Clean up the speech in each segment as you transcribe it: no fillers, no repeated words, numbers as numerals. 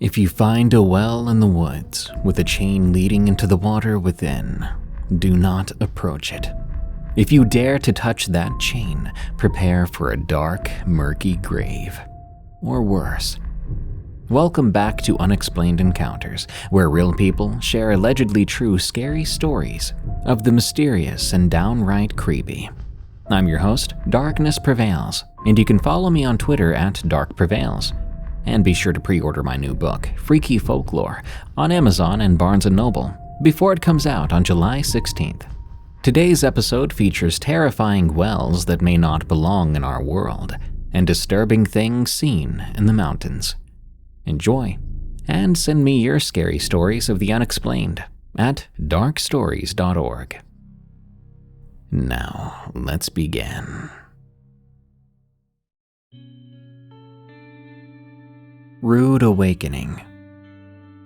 If you find a well in the woods with a chain leading into the water within, do not approach it. If you dare to touch that chain, prepare for a dark, murky grave. Or worse. Welcome back to Unexplained Encounters, where real people share allegedly true scary stories of the mysterious and downright creepy. I'm your host, Darkness Prevails, and you can follow me on Twitter at @DarkPrevails. And be sure to pre-order my new book, Freaky Folklore, on Amazon and Barnes & Noble before it comes out on July 16th. Today's episode features terrifying wells that may not belong in our world and disturbing things seen in the mountains. Enjoy, and send me your scary stories of the unexplained at darkstories.org. Now, let's begin. Rude Awakening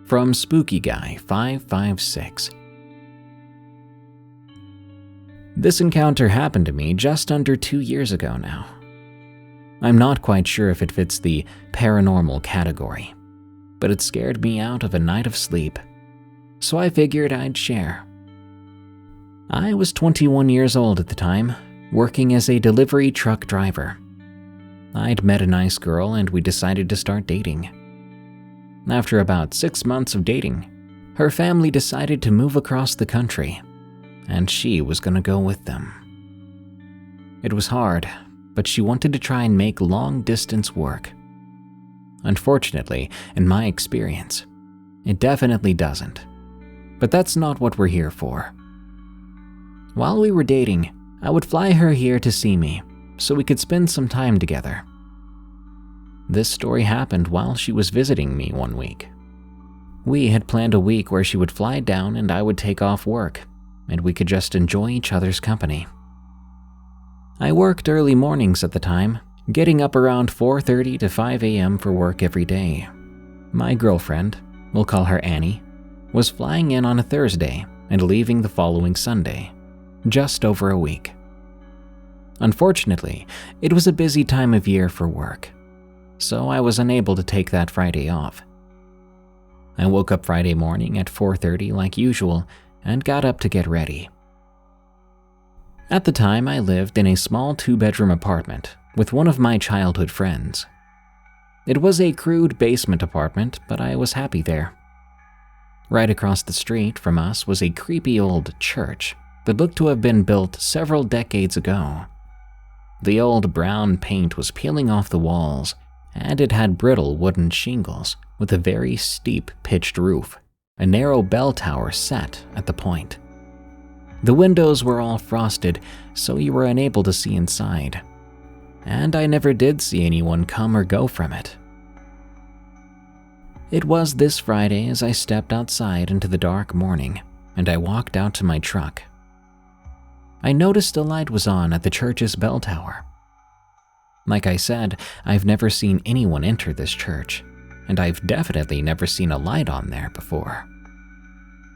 from Spooky Guy 556. This encounter happened to me just under 2 years ago now. I'm not quite sure if it fits the paranormal category, but it scared me out of a night of sleep, so I figured I'd share. I was 21 years old at the time, working as a delivery truck driver. I'd met a nice girl and we decided to start dating. After about 6 months of dating, her family decided to move across the country, and she was going to go with them. It was hard, but she wanted to try and make long-distance work. Unfortunately, in my experience, it definitely doesn't. But that's not what we're here for. While we were dating, I would fly her here to see me, so we could spend some time together. This story happened while she was visiting me one week. We had planned a week where she would fly down and I would take off work, and we could just enjoy each other's company. I worked early mornings at the time, getting up around 4:30 to 5 a.m. for work every day. My girlfriend, we'll call her Annie, was flying in on a Thursday and leaving the following Sunday, just over a week. Unfortunately, it was a busy time of year for work, so I was unable to take that Friday off. I woke up Friday morning at 4:30 like usual and got up to get ready. At the time, I lived in a small 2-bedroom apartment with one of my childhood friends. It was a crude basement apartment, but I was happy there. Right across the street from us was a creepy old church that looked to have been built several decades ago. The old brown paint was peeling off the walls, and it had brittle wooden shingles with a very steep pitched roof, a narrow bell tower set at the point. The windows were all frosted, so you were unable to see inside, and I never did see anyone come or go from it. It was this Friday as I stepped outside into the dark morning, and I walked out to my truck. I noticed a light was on at the church's bell tower. Like I said, I've never seen anyone enter this church, and I've definitely never seen a light on there before.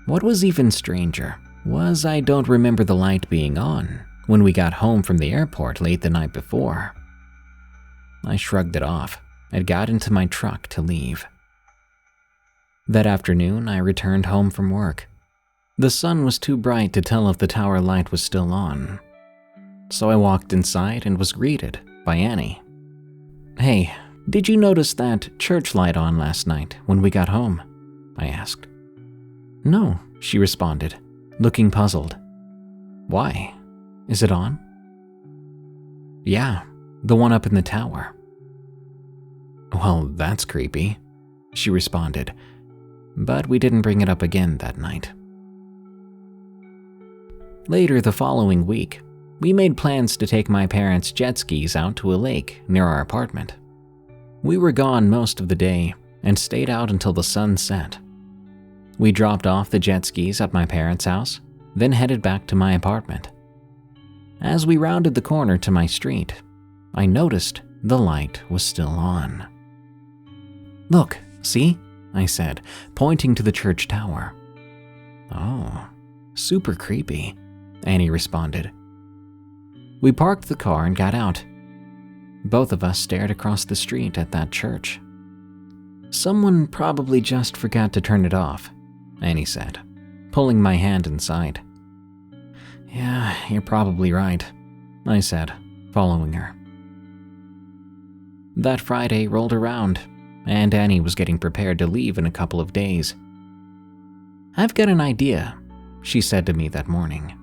What was even stranger was I don't remember the light being on when we got home from the airport late the night before. I shrugged it off and got into my truck to leave. That afternoon, I returned home from work. The sun was too bright to tell if the tower light was still on, so I walked inside and was greeted by Annie. "Hey, did you notice that church light on last night when we got home?" I asked. "No," she responded, looking puzzled. "Why? Is it on?" "Yeah, the one up in the tower." "Well, that's creepy," she responded, but we didn't bring it up again that night. Later the following week, we made plans to take my parents' jet skis out to a lake near our apartment. We were gone most of the day and stayed out until the sun set. We dropped off the jet skis at my parents' house, then headed back to my apartment. As we rounded the corner to my street, I noticed the light was still on. "Look, see?" I said, pointing to the church tower. "Oh, super creepy," Annie responded. We parked the car and got out. Both of us stared across the street at that church. "Someone probably just forgot to turn it off," Annie said, pulling my hand inside. "Yeah, you're probably right," I said, following her. That Friday rolled around, and Annie was getting prepared to leave in a couple of days. "I've got an idea," she said to me that morning.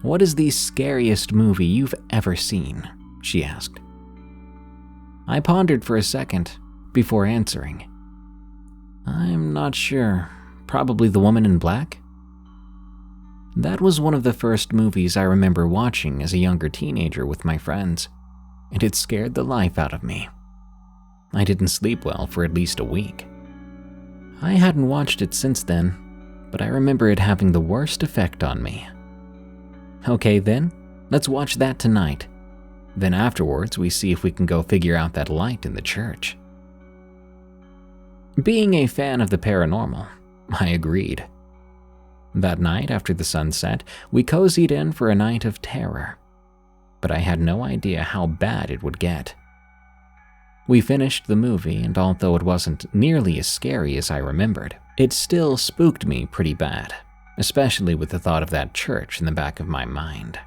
"What is the scariest movie you've ever seen?" she asked. I pondered for a second before answering. "I'm not sure. Probably The Woman in Black?" That was one of the first movies I remember watching as a younger teenager with my friends, and it scared the life out of me. I didn't sleep well for at least a week. I hadn't watched it since then, but I remember it having the worst effect on me. "Okay then, let's watch that tonight. Then afterwards we see if we can go figure out that light in the church." Being a fan of the paranormal, I agreed. That night after the sun set, we cozied in for a night of terror, but I had no idea how bad it would get. We finished the movie, and although it wasn't nearly as scary as I remembered, it still spooked me pretty bad, especially with the thought of that church in the back of my mind.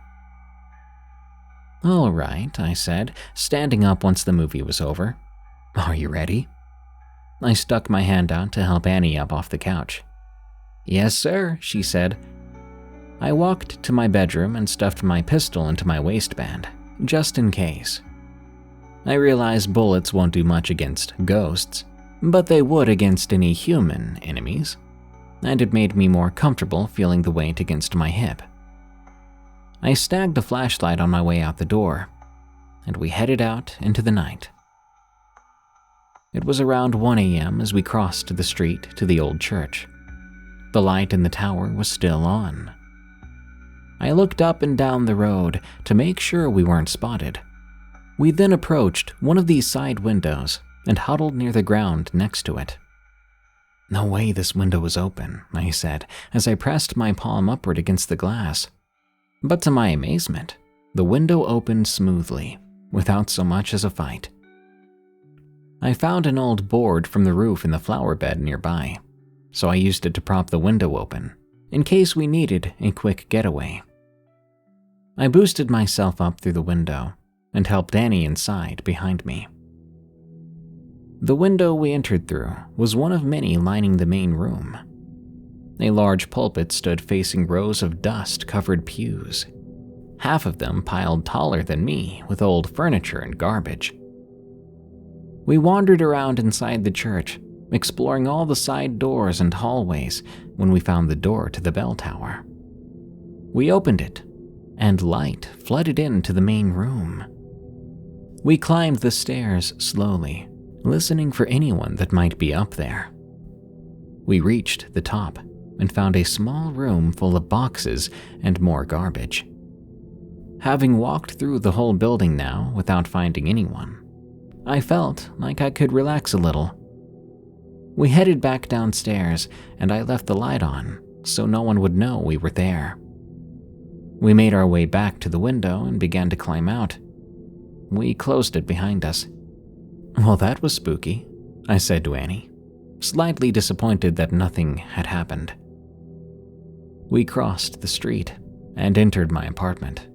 "All right," I said, standing up once the movie was over. "Are you ready?" I stuck my hand out to help Annie up off the couch. "Yes, sir," she said. I walked to my bedroom and stuffed my pistol into my waistband, just in case. I realize bullets won't do much against ghosts, but they would against any human enemies, and it made me more comfortable feeling the weight against my hip. I snagged a flashlight on my way out the door, and we headed out into the night. It was around 1 a.m. as we crossed the street to the old church. The light in the tower was still on. I looked up and down the road to make sure we weren't spotted. We then approached one of these side windows and huddled near the ground next to it. "No way this window is open," I said as I pressed my palm upward against the glass. But to my amazement, the window opened smoothly, without so much as a fight. I found an old board from the roof in the flower bed nearby, so I used it to prop the window open, in case we needed a quick getaway. I boosted myself up through the window and helped Annie inside behind me. The window we entered through was one of many lining the main room. A large pulpit stood facing rows of dust-covered pews, half of them piled taller than me with old furniture and garbage. We wandered around inside the church, exploring all the side doors and hallways when we found the door to the bell tower. We opened it, and light flooded into the main room. We climbed the stairs slowly, listening for anyone that might be up there. We reached the top and found a small room full of boxes and more garbage. Having walked through the whole building now without finding anyone, I felt like I could relax a little. We headed back downstairs, and I left the light on so no one would know we were there. We made our way back to the window and began to climb out. We closed it behind us. "Well, that was spooky," I said to Annie, slightly disappointed that nothing had happened. We crossed the street and entered my apartment.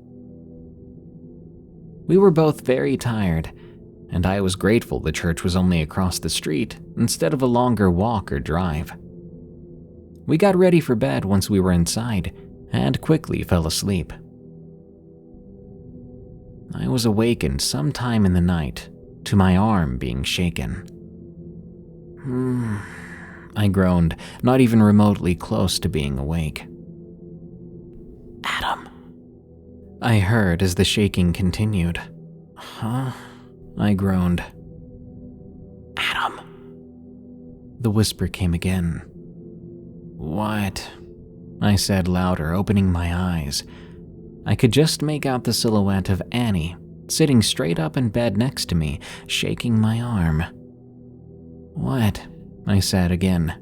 We were both very tired, and I was grateful the church was only across the street instead of a longer walk or drive. We got ready for bed once we were inside and quickly fell asleep. I was awakened sometime in the night to my arm being shaken. I groaned, not even remotely close to being awake. "Adam," I heard as the shaking continued. "Huh?" I groaned. "Adam." The whisper came again. "What?" I said louder, opening my eyes. I could just make out the silhouette of Annie, sitting straight up in bed next to me, shaking my arm. "What?" I said again.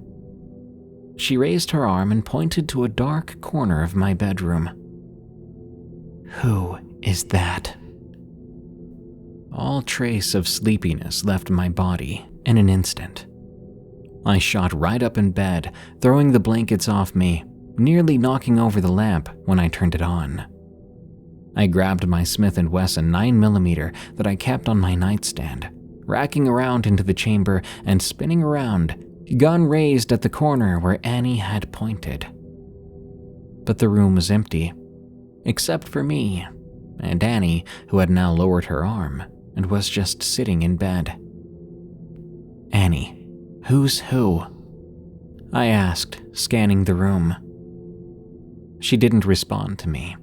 She raised her arm and pointed to a dark corner of my bedroom. "Who is that?" All trace of sleepiness left my body in an instant, I shot right up in bed, throwing the blankets off me, nearly knocking over the lamp when I turned it on. I grabbed my Smith & Wesson 9mm that I kept on my nightstand, racking around into the chamber and spinning around, gun raised at the corner where Annie had pointed. But the room was empty, except for me and Annie, who had now lowered her arm and was just sitting in bed. "Annie, who's who?" I asked, scanning the room. She didn't respond to me.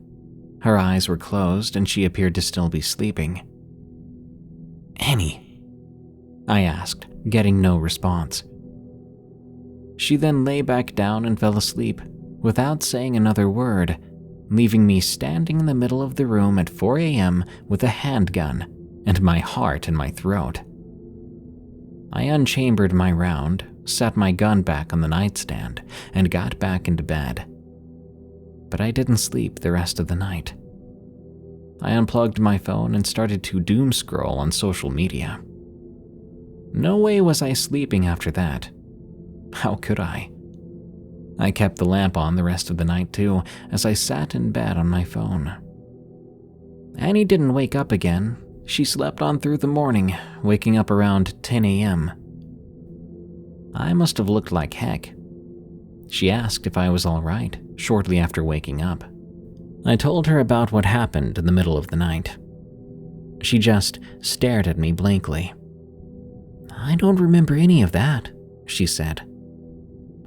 Her eyes were closed and she appeared to still be sleeping. "Annie?" I asked, getting no response. She then lay back down and fell asleep, without saying another word, leaving me standing in the middle of the room at 4 a.m. with a handgun and my heart in my throat. I unchambered my round, set my gun back on the nightstand, and got back into bed. But I didn't sleep the rest of the night. I unplugged my phone and started to doom scroll on social media. No way was I sleeping after that. How could I? I kept the lamp on the rest of the night too, as I sat in bed on my phone. Annie didn't wake up again. She slept on through the morning, waking up around 10 a.m. I must have looked like heck. She asked if I was all right shortly after waking up. I told her about what happened in the middle of the night. She just stared at me blankly. "I don't remember any of that," she said.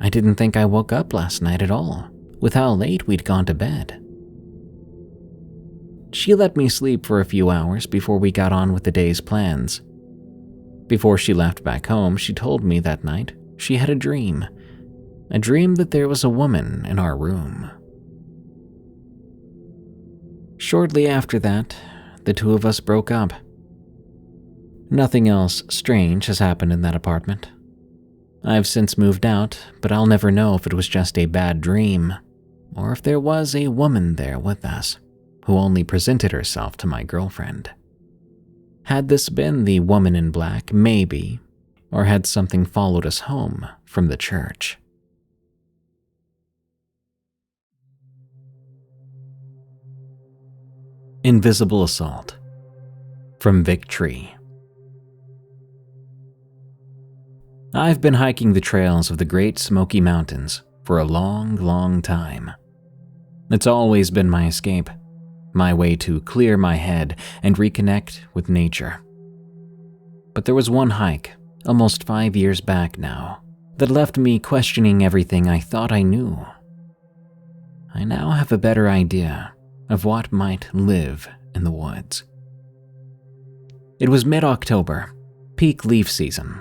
"I didn't think I woke up last night at all, with how late we'd gone to bed." She let me sleep for a few hours before we got on with the day's plans. Before she left back home, she told me that night she had a dream that there was a woman in our room. Shortly after that, the two of us broke up. Nothing else strange has happened in that apartment. I've since moved out, but I'll never know if it was just a bad dream, or if there was a woman there with us, who only presented herself to my girlfriend. Had this been the woman in black, maybe, or had something followed us home from the church? Invisible Assault from Victree. I've been hiking the trails of the Great Smoky Mountains for a long, long time. It's always been my escape, my way to clear my head and reconnect with nature. But there was one hike, almost 5 years back now, that left me questioning everything I thought I knew. I now have a better idea of what might live in the woods. It was mid-October, peak leaf season.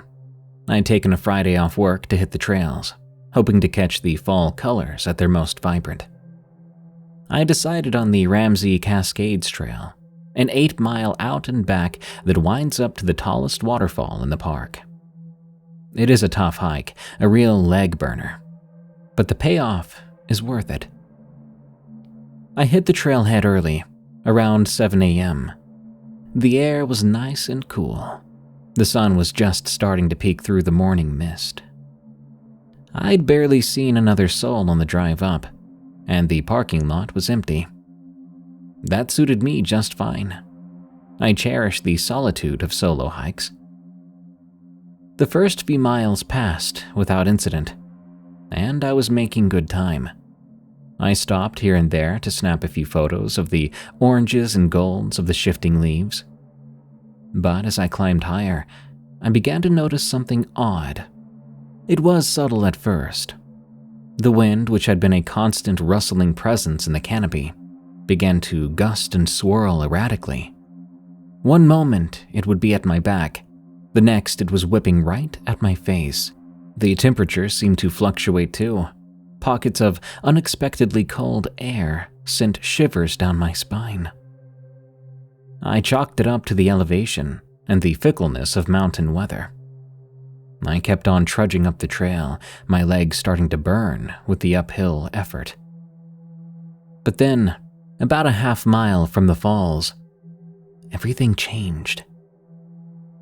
I'd taken a Friday off work to hit the trails, hoping to catch the fall colors at their most vibrant. I decided on the Ramsey Cascades Trail, an 8-mile out and back that winds up to the tallest waterfall in the park. It is a tough hike, a real leg burner, but the payoff is worth it. I hit the trailhead early, around 7 a.m. The air was nice and cool. The sun was just starting to peek through the morning mist. I'd barely seen another soul on the drive up, and the parking lot was empty. That suited me just fine. I cherish the solitude of solo hikes. The first few miles passed without incident, and I was making good time. I stopped here and there to snap a few photos of the oranges and golds of the shifting leaves. But as I climbed higher, I began to notice something odd. It was subtle at first. The wind, which had been a constant rustling presence in the canopy, began to gust and swirl erratically. One moment it would be at my back, the next it was whipping right at my face. The temperature seemed to fluctuate too. Pockets of unexpectedly cold air sent shivers down my spine. I chalked it up to the elevation and the fickleness of mountain weather. I kept on trudging up the trail, my legs starting to burn with the uphill effort. But then, about a half-mile from the falls, everything changed.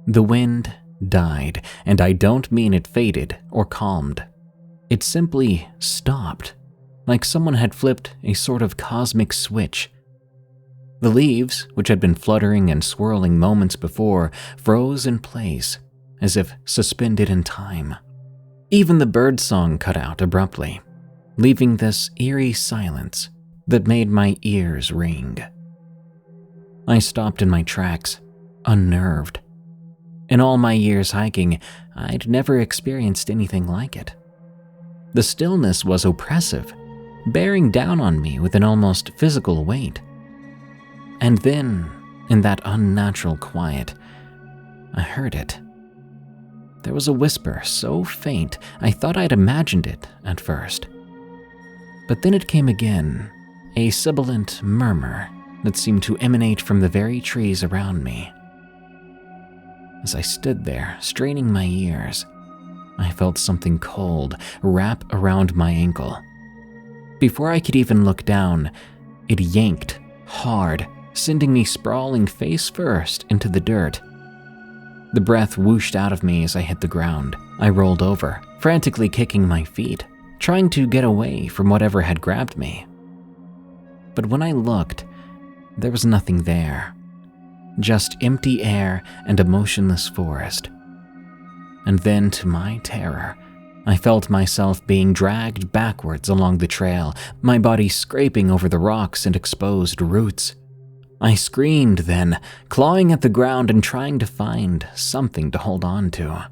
The wind died, and I don't mean it faded or calmed. It simply stopped, like someone had flipped a sort of cosmic switch. The leaves, which had been fluttering and swirling moments before, froze in place, as if suspended in time. Even the birdsong cut out abruptly, leaving this eerie silence that made my ears ring. I stopped in my tracks, unnerved. In all my years hiking, I'd never experienced anything like it. The stillness was oppressive, bearing down on me with an almost physical weight. And then, in that unnatural quiet, I heard it. There was a whisper so faint I thought I'd imagined it at first. But then it came again, a sibilant murmur that seemed to emanate from the very trees around me. As I stood there, straining my ears, I felt something cold wrap around my ankle. Before I could even look down, it yanked hard, sending me sprawling face first into the dirt. The breath whooshed out of me as I hit the ground. I rolled over, frantically kicking my feet, trying to get away from whatever had grabbed me. But when I looked, there was nothing there. Just empty air and a motionless forest. And then, to my terror, I felt myself being dragged backwards along the trail, my body scraping over the rocks and exposed roots. I screamed then, clawing at the ground and trying to find something to hold on to.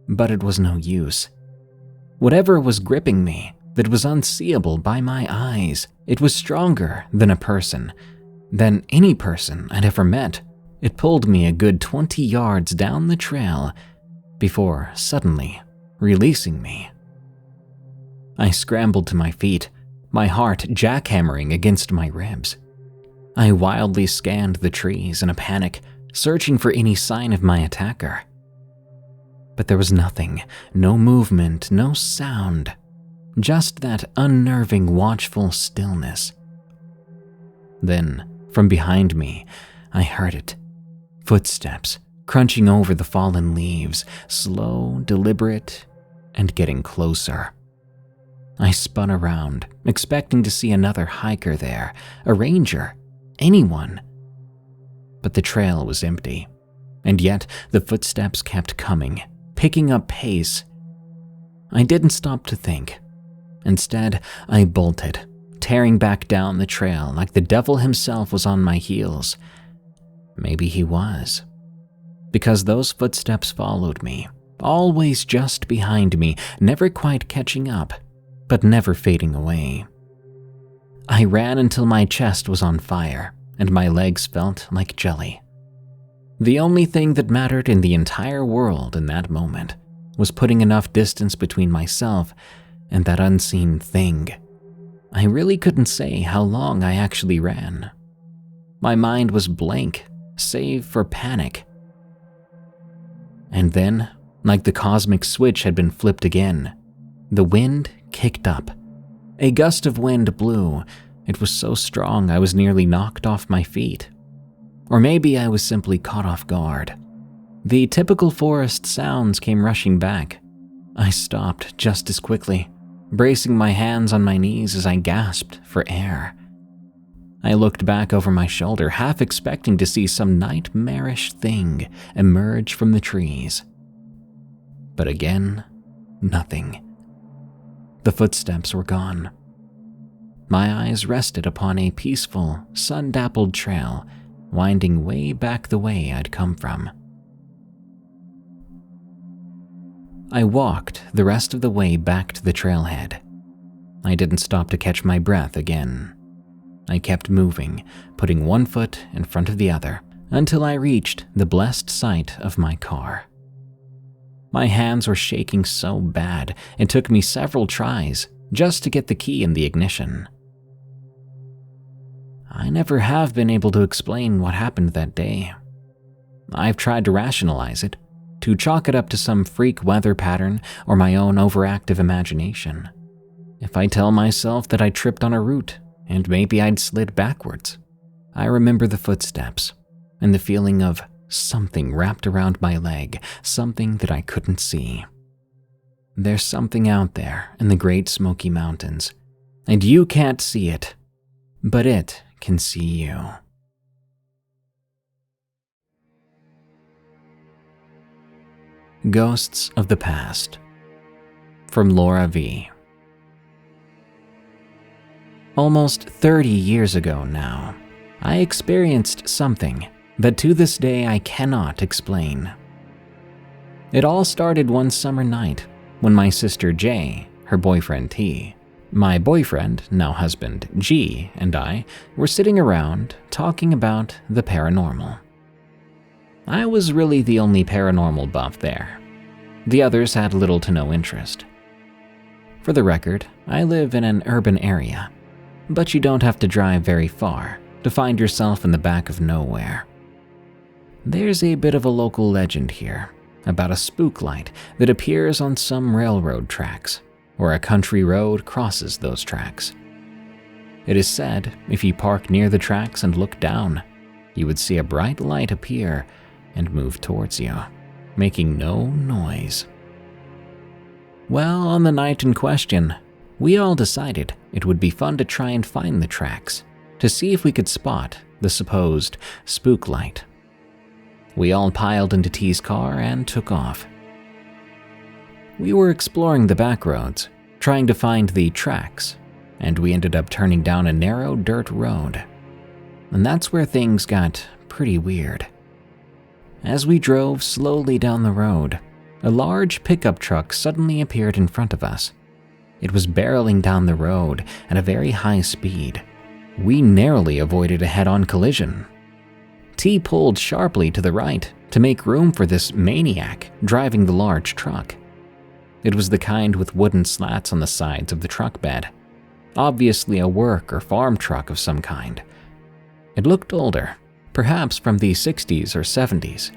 But it was no use. Whatever was gripping me, that was unseeable by my eyes, it was stronger than a person, than any person I'd ever met. It pulled me a good 20 yards down the trail before suddenly releasing me. I scrambled to my feet, my heart jackhammering against my ribs. I wildly scanned the trees in a panic, searching for any sign of my attacker. But there was nothing, no movement, no sound, just that unnerving, watchful stillness. Then, from behind me, I heard it. Footsteps, crunching over the fallen leaves, slow, deliberate, and getting closer. I spun around, expecting to see another hiker there, a ranger, anyone. But the trail was empty, and yet the footsteps kept coming, picking up pace. I didn't stop to think. Instead, I bolted, tearing back down the trail like the devil himself was on my heels. Maybe he was. Because those footsteps followed me, always just behind me, never quite catching up, but never fading away. I ran until my chest was on fire, and my legs felt like jelly. The only thing that mattered in the entire world in that moment was putting enough distance between myself and that unseen thing. I really couldn't say how long I actually ran. My mind was blank, save for panic. And then, like the cosmic switch had been flipped again, the wind kicked up. A gust of wind blew. It was so strong I was nearly knocked off my feet. Or maybe I was simply caught off guard. The typical forest sounds came rushing back. I stopped just as quickly, bracing my hands on my knees as I gasped for air. I looked back over my shoulder, half expecting to see some nightmarish thing emerge from the trees. But again, nothing. The footsteps were gone. My eyes rested upon a peaceful, sun-dappled trail winding way back the way I'd come from. I walked the rest of the way back to the trailhead. I didn't stop to catch my breath again. I kept moving, putting one foot in front of the other, until I reached the blessed sight of my car. My hands were shaking so bad, it took me several tries just to get the key in the ignition. I never have been able to explain what happened that day. I've tried to rationalize it, to chalk it up to some freak weather pattern or my own overactive imagination. If I tell myself that I tripped on a root and maybe I'd slid backwards, I remember the footsteps and the feeling of something wrapped around my leg, something that I couldn't see. There's something out there in the Great Smoky Mountains, and you can't see it, but it can see you. Ghosts of the Past, from Laura V. Almost 30 years ago now, I experienced something that to this day I cannot explain. It all started one summer night when my sister J, her boyfriend T, my boyfriend, now husband G, and I were sitting around talking about the paranormal. I was really the only paranormal buff there. The others had little to no interest. For the record, I live in an urban area, but you don't have to drive very far to find yourself in the back of nowhere. There's a bit of a local legend here about a spook light that appears on some railroad tracks, or a country road crosses those tracks. It is said if you park near the tracks and look down, you would see a bright light appear and move towards you, making no noise. Well, on the night in question, we all decided it would be fun to try and find the tracks to see if we could spot the supposed spook light. We all piled into T's car and took off. We were exploring the back roads, trying to find the tracks, and we ended up turning down a narrow dirt road. And that's where things got pretty weird. As we drove slowly down the road, a large pickup truck suddenly appeared in front of us. It was barreling down the road at a very high speed. We narrowly avoided a head-on collision. T pulled sharply to the right to make room for this maniac driving the large truck. It was the kind with wooden slats on the sides of the truck bed, obviously a work or farm truck of some kind. It looked older, perhaps from the 60s or 70s.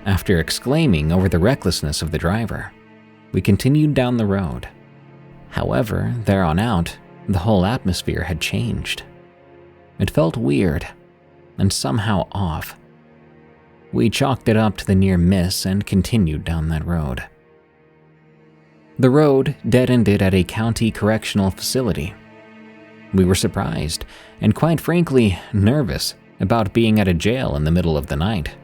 After exclaiming over the recklessness of the driver, we continued down the road. However, there on out, the whole atmosphere had changed. It felt weird and somehow off. We chalked it up to the near miss and continued down that road. The road dead-ended at a county correctional facility. We were surprised and quite frankly nervous about being at a jail in the middle of the night.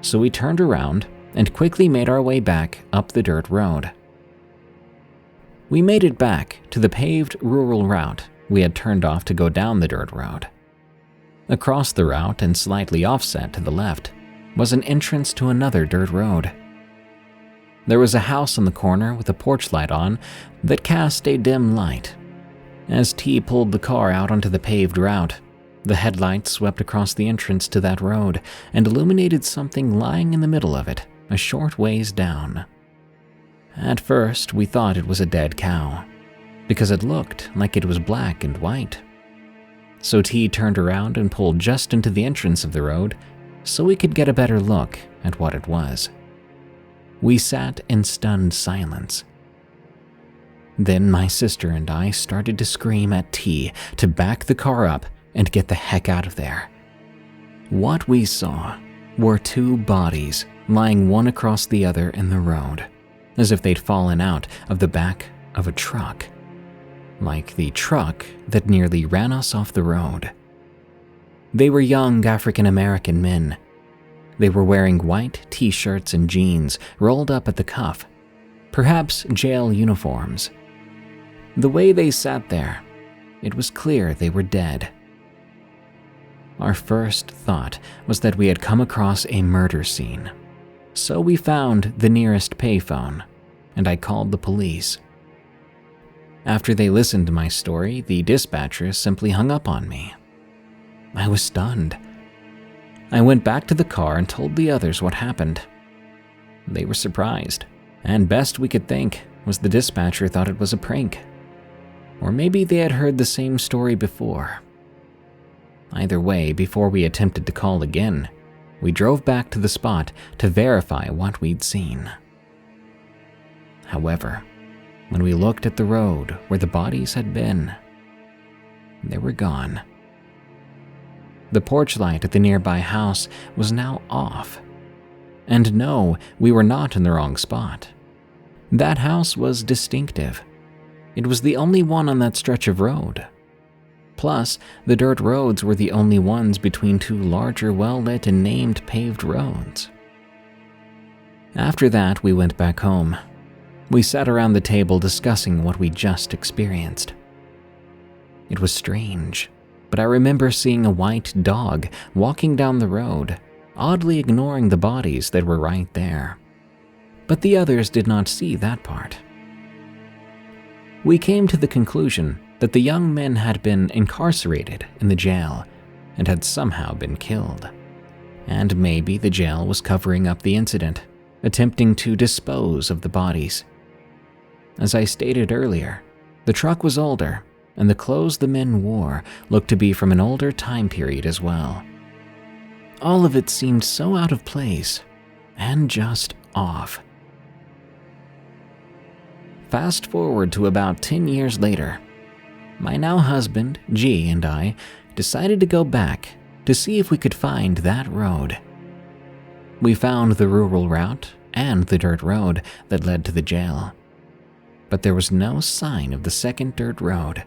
So we turned around and quickly made our way back up the dirt road. We made it back to the paved rural route we had turned off to go down the dirt road. Across the route and slightly offset to the left was an entrance to another dirt road. There was a house on the corner with a porch light on that cast a dim light. As T pulled the car out onto the paved route, the headlights swept across the entrance to that road and illuminated something lying in the middle of it, a short ways down. At first, we thought it was a dead cow, because it looked like it was black and white. So T turned around and pulled just into the entrance of the road so we could get a better look at what it was. We sat in stunned silence. Then my sister and I started to scream at T to back the car up and get the heck out of there. What we saw were two bodies lying one across the other in the road, as if they'd fallen out of the back of a truck, like the truck that nearly ran us off the road. They were young African-American men. They were wearing white t-shirts and jeans rolled up at the cuff, perhaps jail uniforms. The way they sat there, it was clear they were dead. Our first thought was that we had come across a murder scene, so we found the nearest payphone, and I called the police. After they listened to my story, the dispatcher simply hung up on me. I was stunned. I went back to the car and told the others what happened. They were surprised, and best we could think was the dispatcher thought it was a prank. Or maybe they had heard the same story before. Either way, before we attempted to call again, we drove back to the spot to verify what we'd seen. However, when we looked at the road where the bodies had been, they were gone. The porch light at the nearby house was now off. And no, we were not in the wrong spot. That house was distinctive. It was the only one on that stretch of road. Plus, the dirt roads were the only ones between two larger, well-lit and named paved roads. After that, we went back home. We sat around the table discussing what we just experienced. It was strange, but I remember seeing a white dog walking down the road, oddly ignoring the bodies that were right there. But the others did not see that part. We came to the conclusion that the young men had been incarcerated in the jail and had somehow been killed. And maybe the jail was covering up the incident, attempting to dispose of the bodies. As I stated earlier, the truck was older, and the clothes the men wore looked to be from an older time period as well. All of it seemed so out of place and just off. Fast forward to about 10 years later. My now husband, G, and I decided to go back to see if we could find that road. We found the rural route and the dirt road that led to the jail. But there was no sign of the second dirt road.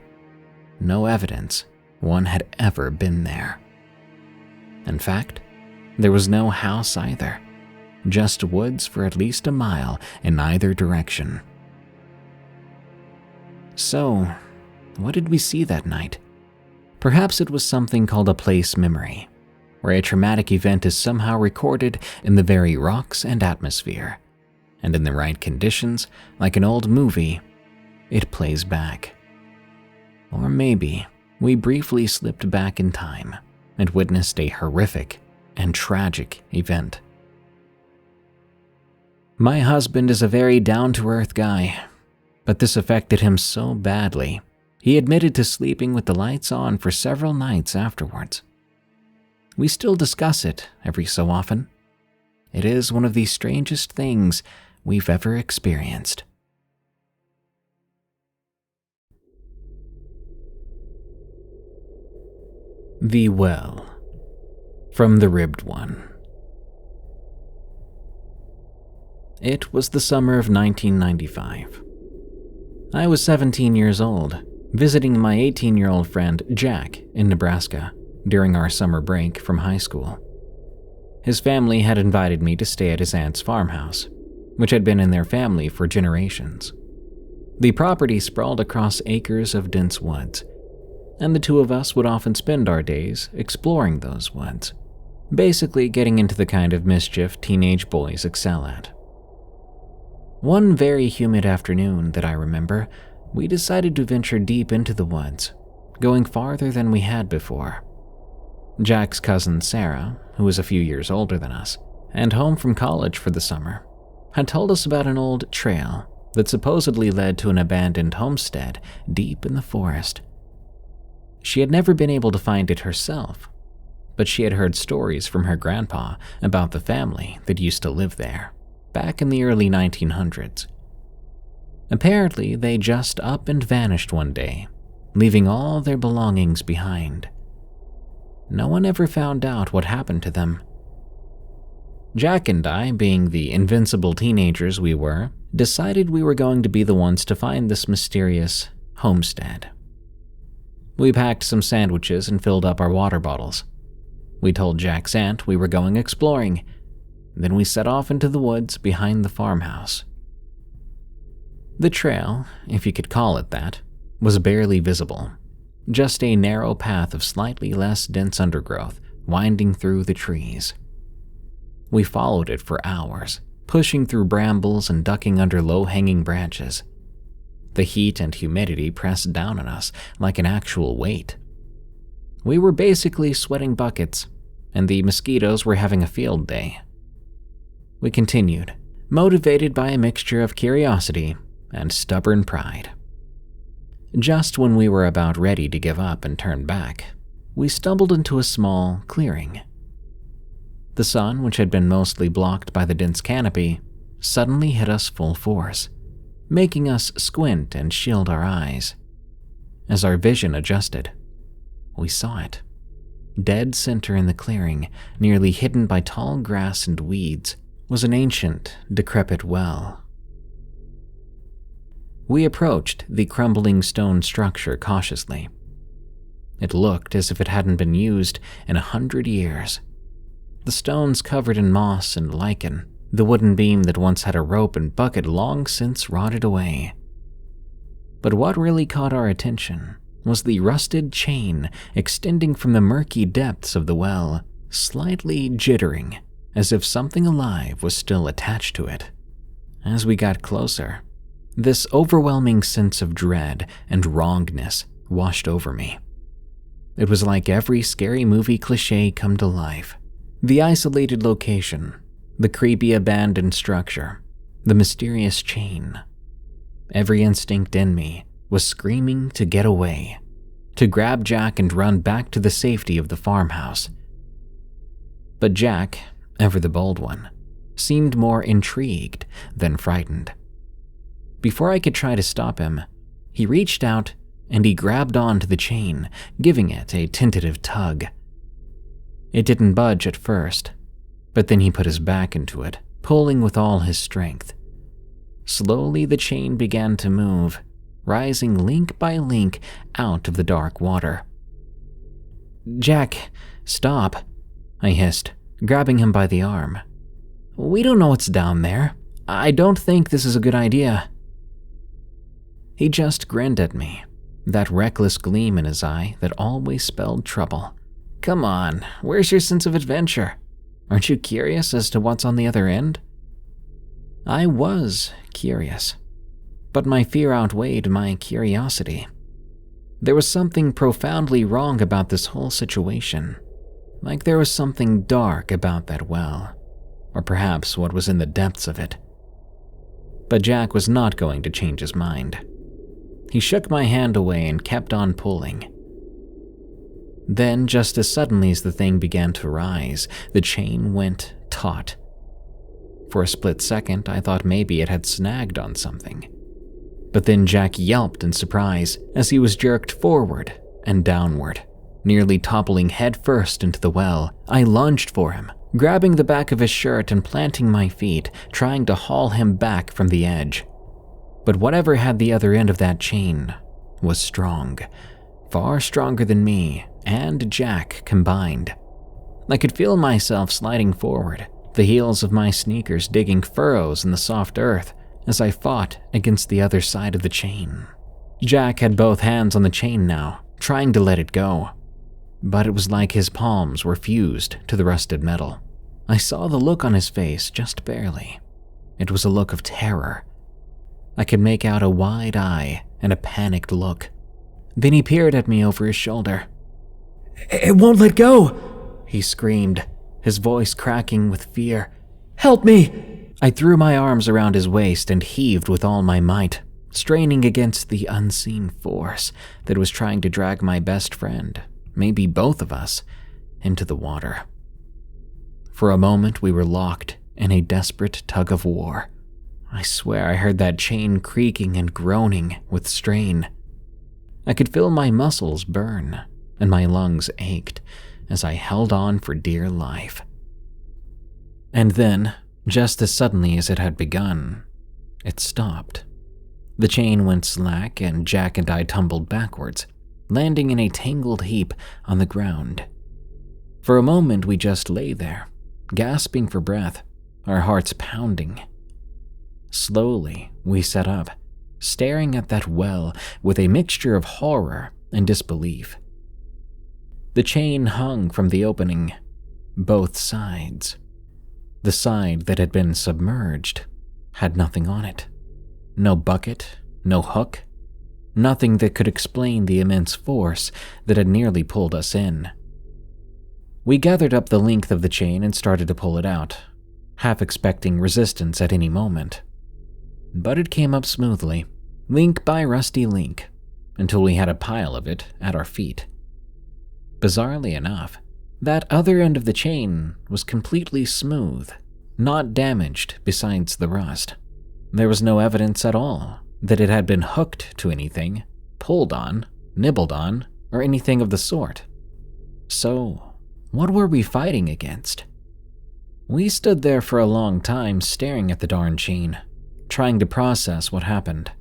No evidence one had ever been there. In fact, there was no house either, just woods for at least a mile in either direction. So, what did we see that night? Perhaps it was something called a place memory, where a traumatic event is somehow recorded in the very rocks and atmosphere, and in the right conditions, like an old movie, it plays back. Or maybe we briefly slipped back in time and witnessed a horrific and tragic event. My husband is a very down-to-earth guy, but this affected him so badly, he admitted to sleeping with the lights on for several nights afterwards. We still discuss it every so often. It is one of the strangest things we've ever experienced. The Well, from TheRibbedOne. It was the summer of 1995. I was 17 years old, visiting my 18-year-old friend Jack in Nebraska during our summer break from high school. His family had invited me to stay at his aunt's farmhouse, which had been in their family for generations. The property sprawled across acres of dense woods, and the two of us would often spend our days exploring those woods, basically getting into the kind of mischief teenage boys excel at. One very humid afternoon that I remember, we decided to venture deep into the woods, going farther than we had before. Jack's cousin Sarah, who was a few years older than us, and home from college for the summer, had told us about an old trail that supposedly led to an abandoned homestead deep in the forest. She had never been able to find it herself, but she had heard stories from her grandpa about the family that used to live there back in the early 1900s. Apparently, they just up and vanished one day, leaving all their belongings behind. No one ever found out what happened to them. Jack and I, being the invincible teenagers we were, decided we were going to be the ones to find this mysterious homestead. We packed some sandwiches and filled up our water bottles. We told Jack's aunt we were going exploring. Then we set off into the woods behind the farmhouse. The trail, if you could call it that, was barely visible. Just a narrow path of slightly less dense undergrowth winding through the trees. We followed it for hours, pushing through brambles and ducking under low-hanging branches. The heat and humidity pressed down on us like an actual weight. We were basically sweating buckets, and the mosquitoes were having a field day. We continued, motivated by a mixture of curiosity and stubborn pride. Just when we were about ready to give up and turn back, we stumbled into a small clearing. The sun, which had been mostly blocked by the dense canopy, suddenly hit us full force, making us squint and shield our eyes. As our vision adjusted, we saw it. dead center in the clearing, nearly hidden by tall grass and weeds, was an ancient, decrepit well. We approached the crumbling stone structure cautiously. It looked as if it hadn't been used in 100 years. The stones covered in moss and lichen, the wooden beam that once had a rope and bucket long since rotted away. But what really caught our attention was the rusted chain extending from the murky depths of the well, slightly jittering, as if something alive was still attached to it. As we got closer, this overwhelming sense of dread and wrongness washed over me. It was like every scary movie cliché come to life. The isolated location, the creepy abandoned structure, the mysterious chain. Every instinct in me was screaming to get away, to grab Jack and run back to the safety of the farmhouse. But Jack, ever the bold one, seemed more intrigued than frightened. Before I could try to stop him, he reached out and he grabbed onto the chain, giving it a tentative tug. It didn't budge at first, but then he put his back into it, pulling with all his strength. Slowly the chain began to move, rising link by link out of the dark water. "Jack, stop," I hissed, grabbing him by the arm. "We don't know what's down there. I don't think this is a good idea." He just grinned at me, that reckless gleam in his eye that always spelled trouble. "Come on, where's your sense of adventure? Aren't you curious as to what's on the other end?" I was curious, but my fear outweighed my curiosity. There was something profoundly wrong about this whole situation, like there was something dark about that well, or perhaps what was in the depths of it. But Jack was not going to change his mind. He shook my hand away and kept on pulling. Then, just as suddenly as the thing began to rise, the chain went taut. For a split second, I thought maybe it had snagged on something. But then Jack yelped in surprise as he was jerked forward and downward, nearly toppling headfirst into the well. I lunged for him, grabbing the back of his shirt and planting my feet, trying to haul him back from the edge. But whatever had the other end of that chain was strong, far stronger than me and Jack combined. I could feel myself sliding forward, the heels of my sneakers digging furrows in the soft earth as I fought against the other side of the chain. Jack had both hands on the chain now, trying to let it go, but it was like his palms were fused to the rusted metal. I saw the look on his face just barely. It was a look of terror. I could make out a wide eye and a panicked look. Then he peered at me over his shoulder. "It won't let go!" he screamed, his voice cracking with fear. "Help me!" I threw my arms around his waist and heaved with all my might, straining against the unseen force that was trying to drag my best friend, maybe both of us, into the water. For a moment we were locked in a desperate tug of war. I swear I heard that chain creaking and groaning with strain. I could feel my muscles burn, and my lungs ached as I held on for dear life. And then, just as suddenly as it had begun, it stopped. The chain went slack and Jack and I tumbled backwards, landing in a tangled heap on the ground. For a moment we just lay there, gasping for breath, our hearts pounding. Slowly, we sat up, staring at that well with a mixture of horror and disbelief. The chain hung from the opening, both sides. The side that had been submerged had nothing on it. No bucket, no hook, nothing that could explain the immense force that had nearly pulled us in. We gathered up the length of the chain and started to pull it out, half expecting resistance at any moment. But it came up smoothly, link by rusty link, until we had a pile of it at our feet. Bizarrely enough, that other end of the chain was completely smooth, not damaged besides the rust. There was no evidence at all that it had been hooked to anything, pulled on, nibbled on, or anything of the sort. So, What were we fighting against? We stood there for a long time staring at the darn chain, trying to process what happened.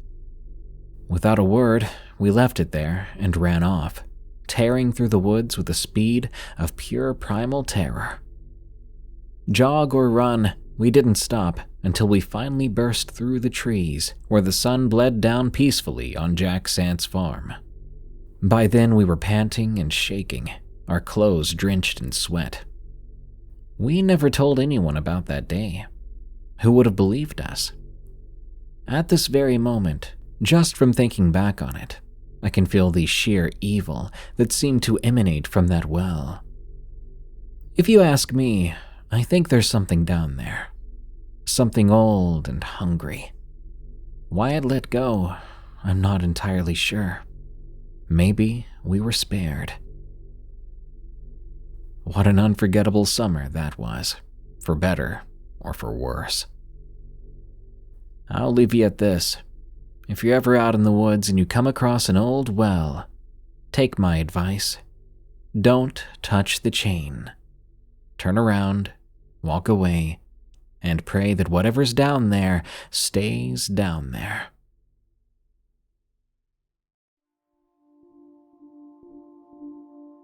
Without a word, we left it there and ran off, tearing through the woods with the speed of pure primal terror. Jog or run, we didn't stop until we finally burst through the trees where the sun bled down peacefully on Jack Sant's farm. By then we were panting and shaking, our clothes drenched in sweat. We never told anyone about that day. Who would have believed us? At this very moment, just from thinking back on it, I can feel the sheer evil that seemed to emanate from that well. If you ask me, I think there's something down there. Something old and hungry. Why it let go, I'm not entirely sure. Maybe we were spared. What an unforgettable summer that was, for better or for worse. I'll leave you at this. If you're ever out in the woods and you come across an old well, take my advice. Don't touch the chain. Turn around, walk away, and pray that whatever's down there stays down there.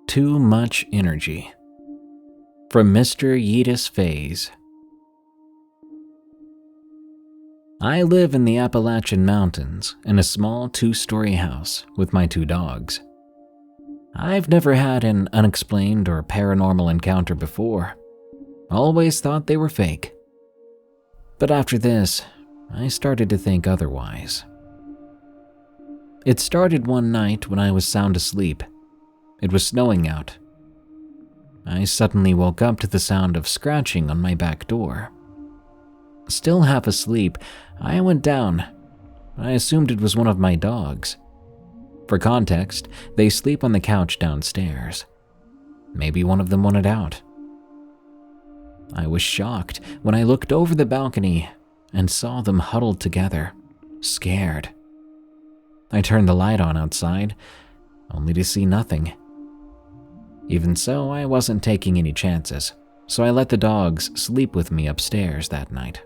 Too much energy. From Mryeetusfeys. I live in the Appalachian Mountains in a small 2-story house with my 2 dogs. I've never had an unexplained or paranormal encounter before. Always thought they were fake. But after this, I started to think otherwise. It started one night when I was sound asleep. It was snowing out. I suddenly woke up to the sound of scratching on my back door. Still half asleep, I went down. I assumed it was one of my dogs. For context, they sleep on the couch downstairs. Maybe one of them wanted out. I was shocked when I looked over the balcony and saw them huddled together, scared. I turned the light on outside, only to see nothing. Even so, I wasn't taking any chances, so I let the dogs sleep with me upstairs that night.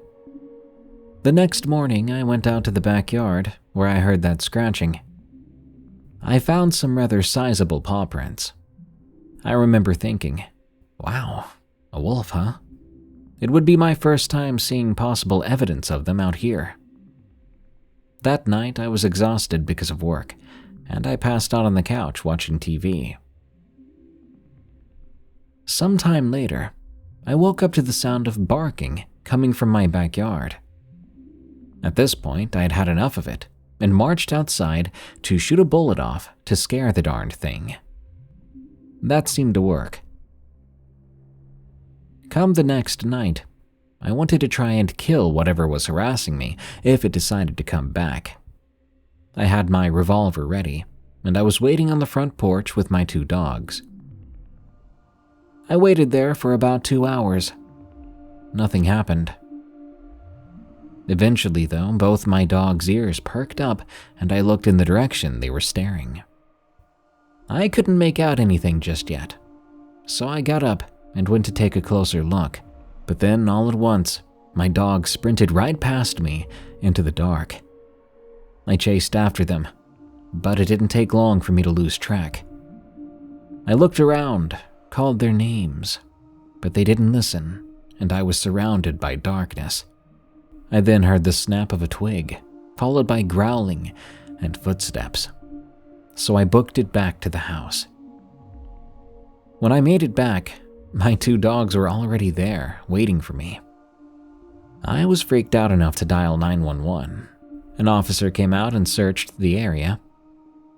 The next morning, I went out to the backyard where I heard that scratching. I found some rather sizable paw prints. I remember thinking, wow, a wolf, huh? It would be my first time seeing possible evidence of them out here. That night, I was exhausted because of work, and I passed out on the couch watching TV. Sometime later, I woke up to the sound of barking coming from my backyard. At this point, I had had enough of it and marched outside to shoot a bullet off to scare the darned thing. That seemed to work. Come the next night, I wanted to try and kill whatever was harassing me if it decided to come back. I had my revolver ready, and I was waiting on the front porch with my 2 dogs. I waited there for about 2 hours. Nothing happened. Eventually, though, both my dogs' ears perked up and I looked in the direction they were staring. I couldn't make out anything just yet, so I got up and went to take a closer look, but then all at once, my dog sprinted right past me into the dark. I chased after them, but it didn't take long for me to lose track. I looked around, called their names, but they didn't listen, and I was surrounded by darkness. I then heard the snap of a twig, followed by growling and footsteps. So I booked it back to the house. When I made it back, my 2 dogs were already there, waiting for me. I was freaked out enough to dial 911. An officer came out and searched the area.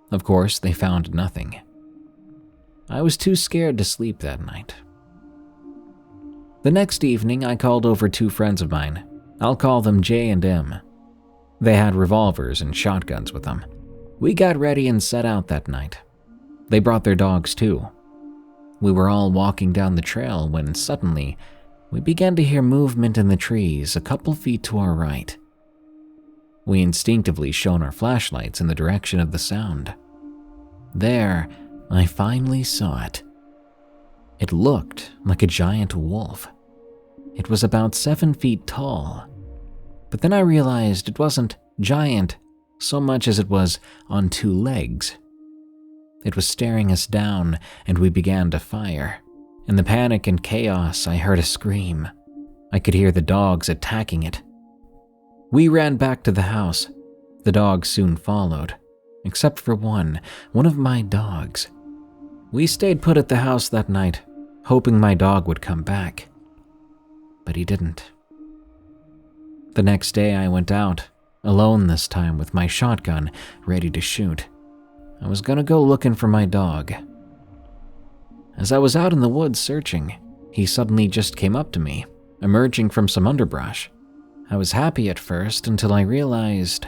Of course, they found nothing. I was too scared to sleep that night. The next evening, I called over 2 friends of mine. I'll call them J and M. They had revolvers and shotguns with them. We got ready and set out that night. They brought their dogs too. We were all walking down the trail when suddenly, we began to hear movement in the trees a couple feet to our right. We instinctively shone our flashlights in the direction of the sound. There, I finally saw it. It looked like a giant wolf. It was about 7 feet tall. But then I realized it wasn't giant so much as it was on 2 legs. It was staring us down, and we began to fire. In the panic and chaos, I heard a scream. I could hear the dogs attacking it. We ran back to the house. The dogs soon followed, except for one of my dogs. We stayed put at the house that night, hoping my dog would come back. But he didn't. The next day I went out, alone this time with my shotgun ready to shoot. I was gonna go looking for my dog. As I was out in the woods searching, he suddenly just came up to me, emerging from some underbrush. I was happy at first until I realized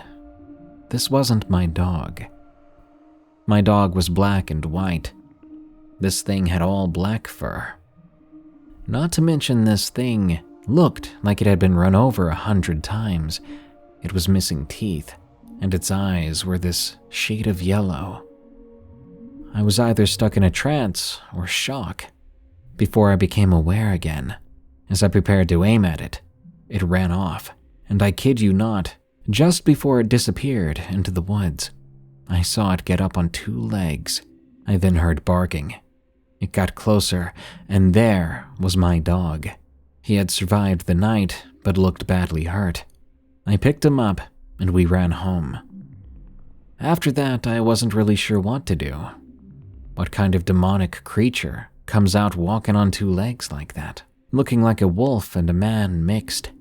this wasn't my dog. My dog was black and white. This thing had all black fur. Not to mention this thing looked like it had been run over 100 times. It was missing teeth, and its eyes were this shade of yellow. I was either stuck in a trance or shock before I became aware again. As I prepared to aim at it, it ran off, and I kid you not, just before it disappeared into the woods, I saw it get up on 2 legs. I then heard barking. It got closer, and there was my dog. He had survived the night, but looked badly hurt. I picked him up, and we ran home. After that, I wasn't really sure what to do. What kind of demonic creature comes out walking on 2 legs like that, looking like a wolf and a man mixed?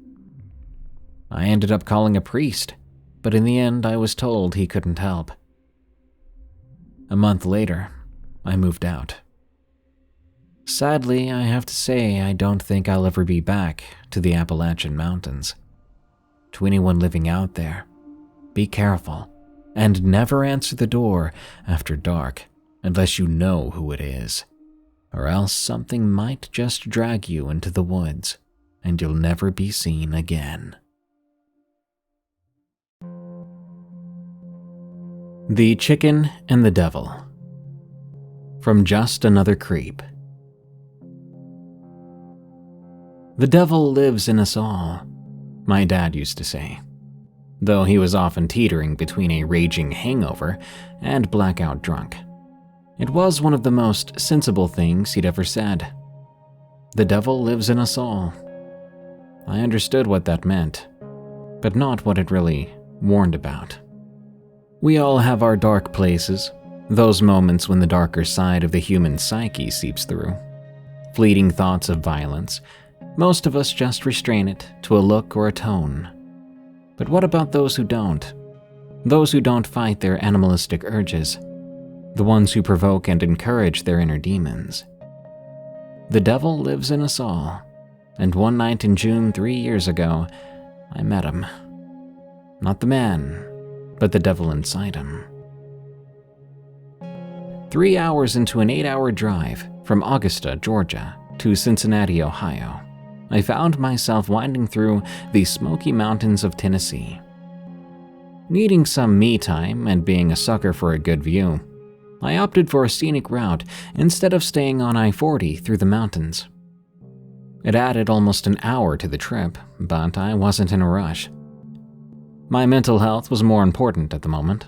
I ended up calling a priest, but in the end I was told he couldn't help. A month later, I moved out. Sadly, I have to say I don't think I'll ever be back to the Appalachian Mountains. To anyone living out there, be careful and never answer the door after dark unless you know who it is, or else something might just drag you into the woods and you'll never be seen again. The Chicken and the Devil, from Just Another Creep. The devil lives in us all, my dad used to say, though he was often teetering between a raging hangover and blackout drunk. It was one of the most sensible things he'd ever said. The devil lives in us all. I understood what that meant, but not what it really warned about. We all have our dark places, those moments when the darker side of the human psyche seeps through. Fleeting thoughts of violence. Most of us just restrain it to a look or a tone. But what about those who don't? Those who don't fight their animalistic urges. The ones who provoke and encourage their inner demons. The devil lives in us all, and one night in June 3 years ago, I met him. Not the man, but the devil inside him. 3 hours into an 8-hour drive from Augusta, Georgia, to Cincinnati, Ohio, I found myself winding through the Smoky Mountains of Tennessee. Needing some me time and being a sucker for a good view, I opted for a scenic route instead of staying on I-40 through the mountains. It added almost an hour to the trip, but I wasn't in a rush. My mental health was more important at the moment.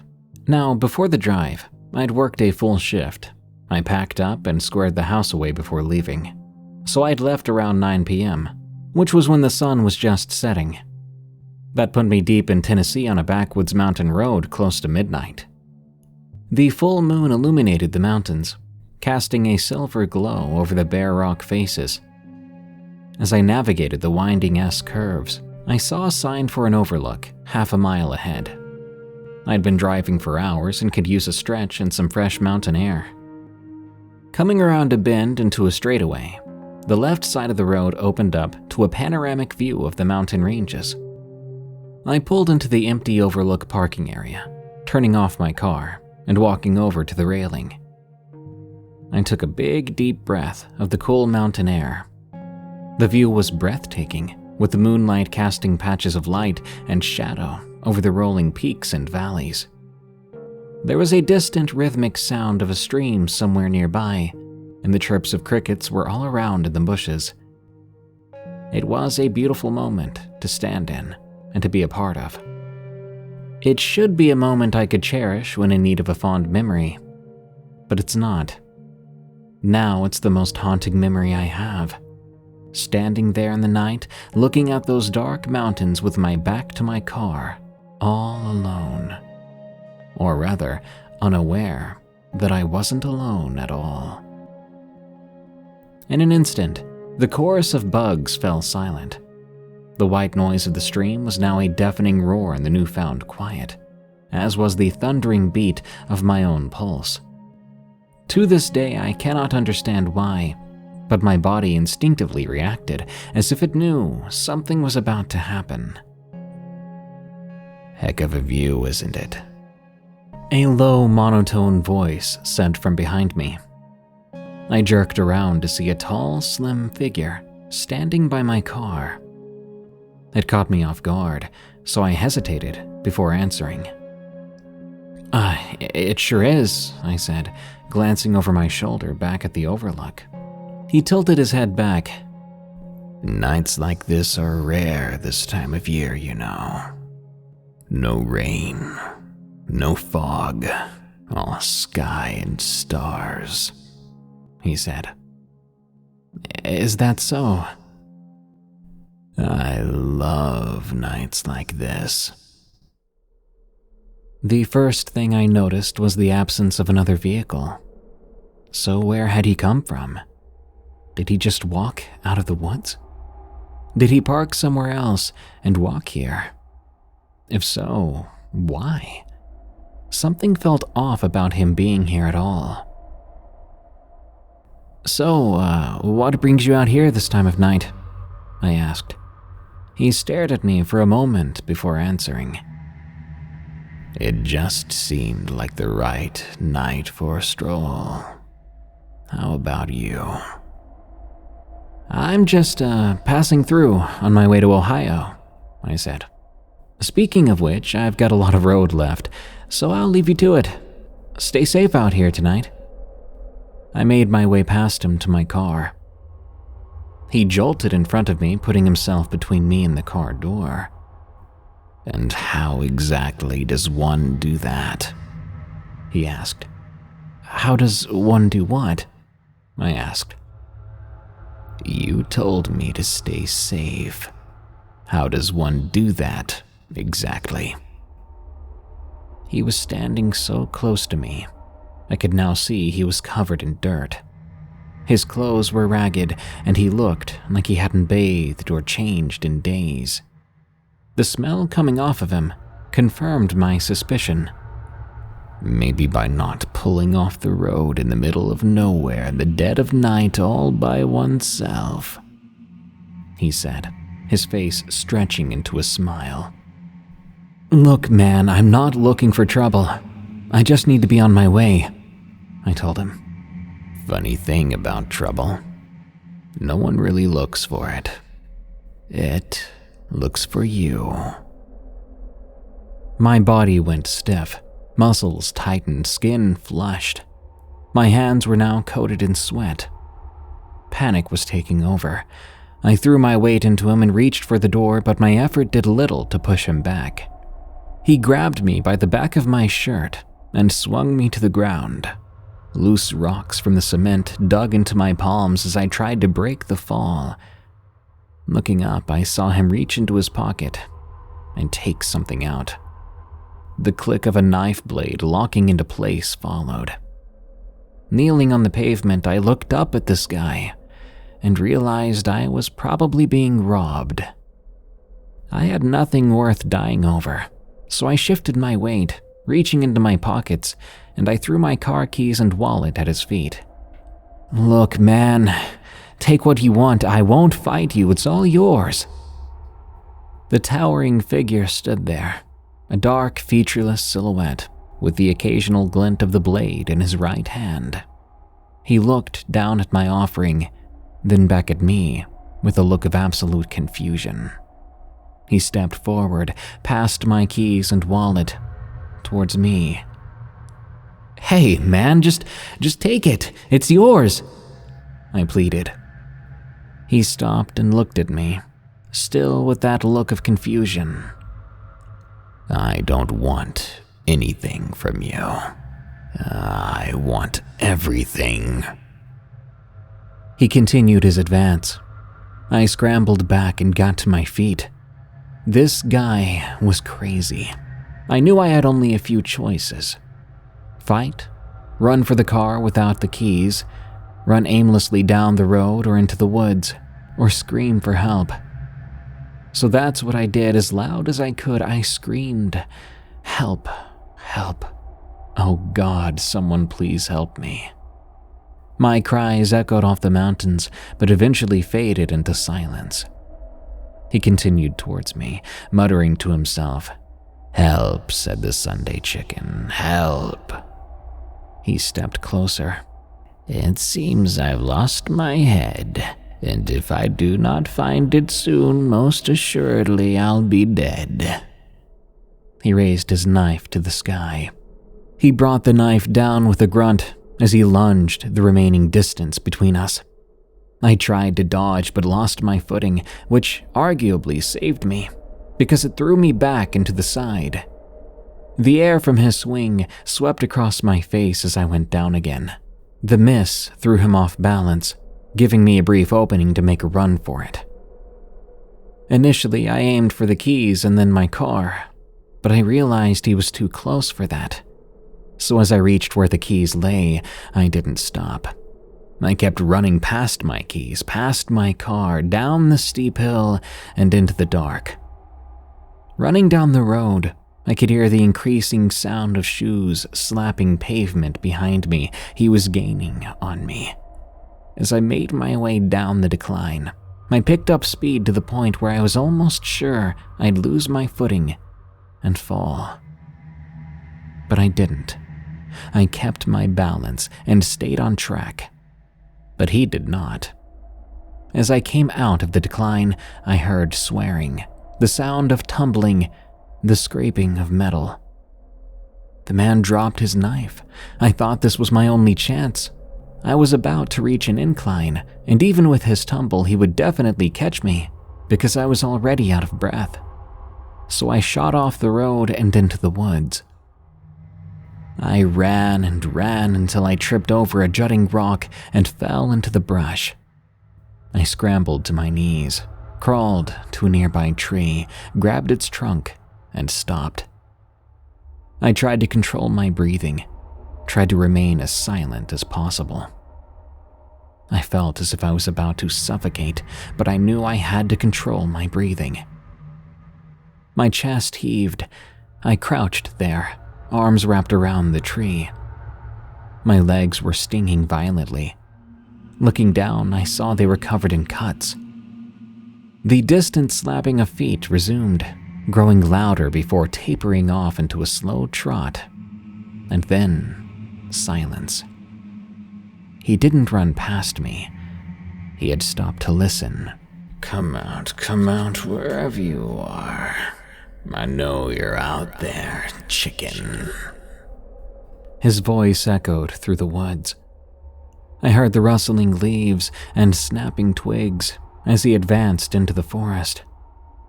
Now, before the drive, I'd worked a full shift. I packed up and squared the house away before leaving. So I'd left around 9 p.m., which was when the sun was just setting. That put me deep in Tennessee on a backwoods mountain road close to midnight. The full moon illuminated the mountains, casting a silver glow over the bare rock faces. As I navigated the winding S-curves, I saw a sign for an overlook half a mile ahead. I'd been driving for hours and could use a stretch and some fresh mountain air. Coming around a bend into a straightaway, the left side of the road opened up to a panoramic view of the mountain ranges. I pulled into the empty overlook parking area, turning off my car and walking over to the railing. I took a big, deep breath of the cool mountain air. The view was breathtaking, with the moonlight casting patches of light and shadow over the rolling peaks and valleys. There was a distant rhythmic sound of a stream somewhere nearby, and the chirps of crickets were all around in the bushes. It was a beautiful moment to stand in and to be a part of. It should be a moment I could cherish when in need of a fond memory, but it's not. Now it's the most haunting memory I have. Standing there in the night, looking at those dark mountains with my back to my car, all alone. Or rather, unaware that I wasn't alone at all. In an instant, the chorus of bugs fell silent. The white noise of the stream was now a deafening roar in the newfound quiet, as was the thundering beat of my own pulse. To this day, I cannot understand why, but my body instinctively reacted as if it knew something was about to happen. Heck of a view, isn't it? A low, monotone voice said from behind me. I jerked around to see a tall, slim figure standing by my car. It caught me off guard, so I hesitated before answering. It sure is," I said, glancing over my shoulder back at the overlook. He tilted his head back. "Nights like this are rare this time of year, you know. No rain, no fog, all sky and stars," he said. "Is that so?" "I love nights like this." The first thing I noticed was the absence of another vehicle. So where had he come from? Did he just walk out of the woods? Did he park somewhere else and walk here? If so, why? Something felt off about him being here at all. "So, what brings you out here this time of night?" I asked. He stared at me for a moment before answering. "It just seemed like the right night for a stroll. How about you?" "I'm just passing through on my way to Ohio," I said. "Speaking of which, I've got a lot of road left, so I'll leave you to it. Stay safe out here tonight." I made my way past him to my car. He jolted in front of me, putting himself between me and the car door. "And how exactly does one do that?" he asked. "How does one do what?" I asked. "You told me to stay safe. How does one do that, exactly?" He was standing so close to me. I could now see he was covered in dirt. His clothes were ragged, and he looked like he hadn't bathed or changed in days. The smell coming off of him confirmed my suspicion. "Maybe by not pulling off the road in the middle of nowhere in the dead of night all by oneself," he said, his face stretching into a smile. "Look, man, I'm not looking for trouble. I just need to be on my way," I told him. "Funny thing about trouble. No one really looks for it. It looks for you." My body went stiff. Muscles tightened, skin flushed. My hands were now coated in sweat. Panic was taking over. I threw my weight into him and reached for the door, but my effort did little to push him back. He grabbed me by the back of my shirt and swung me to the ground. Loose rocks from the cement dug into my palms as I tried to break the fall. Looking up, I saw him reach into his pocket and take something out. The click of a knife blade locking into place followed. Kneeling on the pavement, I looked up at this guy and realized I was probably being robbed. I had nothing worth dying over, so I shifted my weight, reaching into my pockets, and I threw my car keys and wallet at his feet. "Look, man, take what you want. I won't fight you. It's all yours." The towering figure stood there, a dark, featureless silhouette with the occasional glint of the blade in his right hand. He looked down at my offering, then back at me with a look of absolute confusion. He stepped forward, past my keys and wallet, towards me. "Hey, man, just take it. It's yours," I pleaded. He stopped and looked at me, still with that look of confusion. I don't want anything from you. I want everything. He continued his advance. I scrambled back and got to my feet. This guy was crazy. I knew I had only a few choices. Fight, run for the car without the keys, run aimlessly down the road or into the woods, or scream for help. So that's what I did. As loud as I could, I screamed, "Help, help. Oh God, someone please help me." My cries echoed off the mountains, but eventually faded into silence. He continued towards me, muttering to himself. "Help," said the Sunday chicken, "help." He stepped closer. "It seems I've lost my head, and if I do not find it soon, most assuredly I'll be dead." He raised his knife to the sky. He brought the knife down with a grunt as he lunged the remaining distance between us. I tried to dodge but lost my footing, which arguably saved me, because it threw me back into the side. The air from his swing swept across my face as I went down again. The miss threw him off balance, giving me a brief opening to make a run for it. Initially, I aimed for the keys and then my car, but I realized he was too close for that. So as I reached where the keys lay, I didn't stop. I kept running past my keys, past my car, down the steep hill, and into the dark. Running down the road, I could hear the increasing sound of shoes slapping pavement behind me. He was gaining on me. As I made my way down the decline, I picked up speed to the point where I was almost sure I'd lose my footing and fall. But I didn't. I kept my balance and stayed on track. But he did not. As I came out of the decline, I heard swearing, the sound of tumbling, the scraping of metal. The man dropped his knife. I thought this was my only chance. I was about to reach an incline, and even with his tumble, he would definitely catch me, because I was already out of breath. So I shot off the road and into the woods. I ran and ran until I tripped over a jutting rock and fell into the brush. I scrambled to my knees, crawled to a nearby tree, grabbed its trunk, and stopped. I tried to control my breathing, tried to remain as silent as possible. I felt as if I was about to suffocate, but I knew I had to control my breathing. My chest heaved. I crouched there, arms wrapped around the tree. My legs were stinging violently. Looking down, I saw they were covered in cuts. The distant slapping of feet resumed, growing louder before tapering off into a slow trot, and then silence. He didn't run past me. He had stopped to listen. Come out wherever you are. I know you're out there, chicken." His voice echoed through the woods. I heard the rustling leaves and snapping twigs as he advanced into the forest.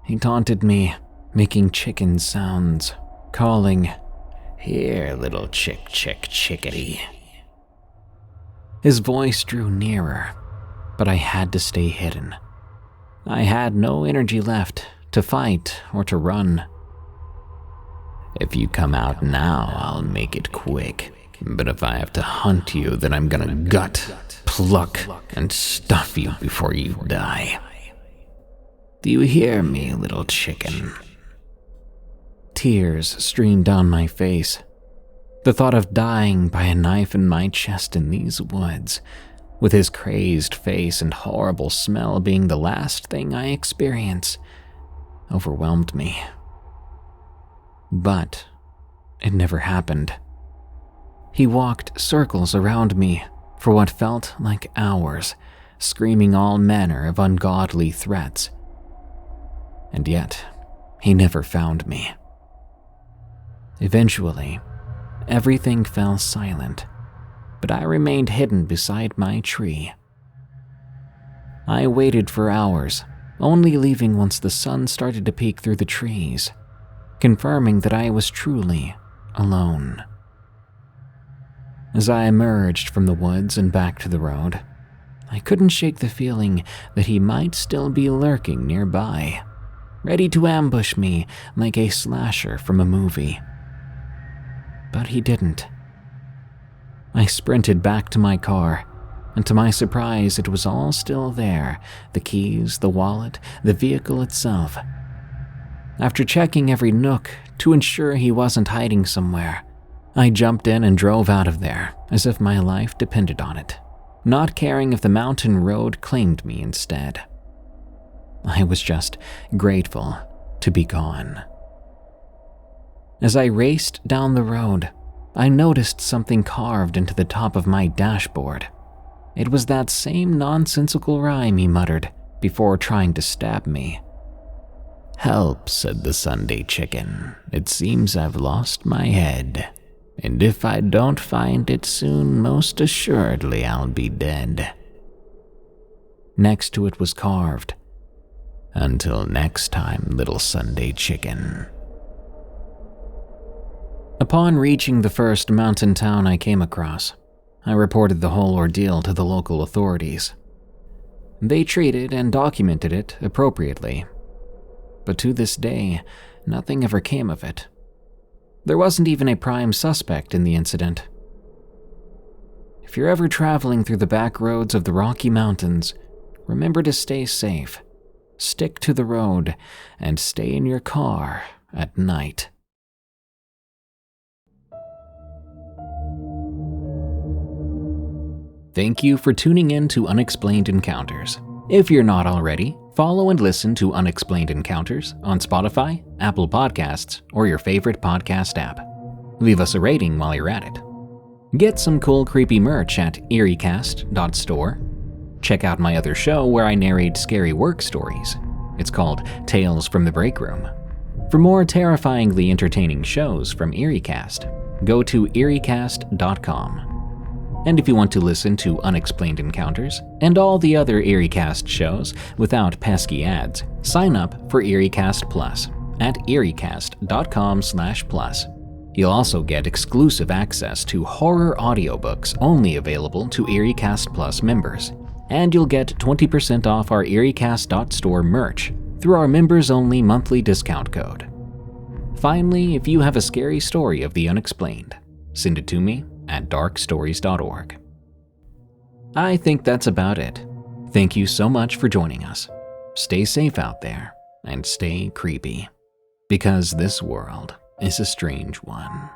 He taunted me, making chicken sounds, calling, "Here, little chickadee." His voice drew nearer, but I had to stay hidden. I had no energy left to fight or to run. "If you come out now, I'll make it quick. But if I have to hunt you, then I'm gonna gut, pluck, and stuff you before you die. Do you hear me, little chicken?" Tears streamed down my face. The thought of dying by a knife in my chest in these woods, with his crazed face and horrible smell being the last thing I experience, overwhelmed me. But it never happened. He walked circles around me for what felt like hours, screaming all manner of ungodly threats. And yet, he never found me. Eventually, everything fell silent, but I remained hidden beside my tree, I waited for hours, only leaving once the sun started to peek through the trees, confirming that I was truly alone. As I emerged from the woods and back to the road, I couldn't shake the feeling that he might still be lurking nearby, ready to ambush me like a slasher from a movie. But he didn't. I sprinted back to my car, and to my surprise, it was all still there: the keys, the wallet, the vehicle itself. After checking every nook to ensure he wasn't hiding somewhere, I jumped in and drove out of there as if my life depended on it, not caring if the mountain road claimed me instead. I was just grateful to be gone. As I raced down the road, I noticed something carved into the top of my dashboard. It was that same nonsensical rhyme he muttered before trying to stab me. "Help," said the Sunday chicken. "It seems I've lost my head. And if I don't find it soon, most assuredly I'll be dead." Next to it was carved, "Until next time, little Sunday chicken." Upon reaching the first mountain town I came across, I reported the whole ordeal to the local authorities. They treated and documented it appropriately, but to this day, nothing ever came of it. There wasn't even a prime suspect in the incident. If you're ever traveling through the back roads of the Rocky Mountains, remember to stay safe, stick to the road, and stay in your car at night. Thank you for tuning in to Unexplained Encounters. If you're not already, follow and listen to Unexplained Encounters on Spotify, Apple Podcasts, or your favorite podcast app. Leave us a rating while you're at it. Get some cool creepy merch at eeriecast.store. Check out my other show where I narrate scary work stories. It's called Tales from the Break Room. For more terrifyingly entertaining shows from EerieCast, go to eeriecast.com. And if you want to listen to Unexplained Encounters and all the other EerieCast shows without pesky ads, sign up for EerieCast Plus at eeriecast.com/plus. You'll also get exclusive access to horror audiobooks only available to EerieCast Plus members. And you'll get 20% off our EerieCast.store merch through our members-only monthly discount code. Finally, if you have a scary story of the unexplained, send it to me at darkstories.org. I think that's about it. Thank you so much for joining us. Stay safe out there and stay creepy, because this world is a strange one.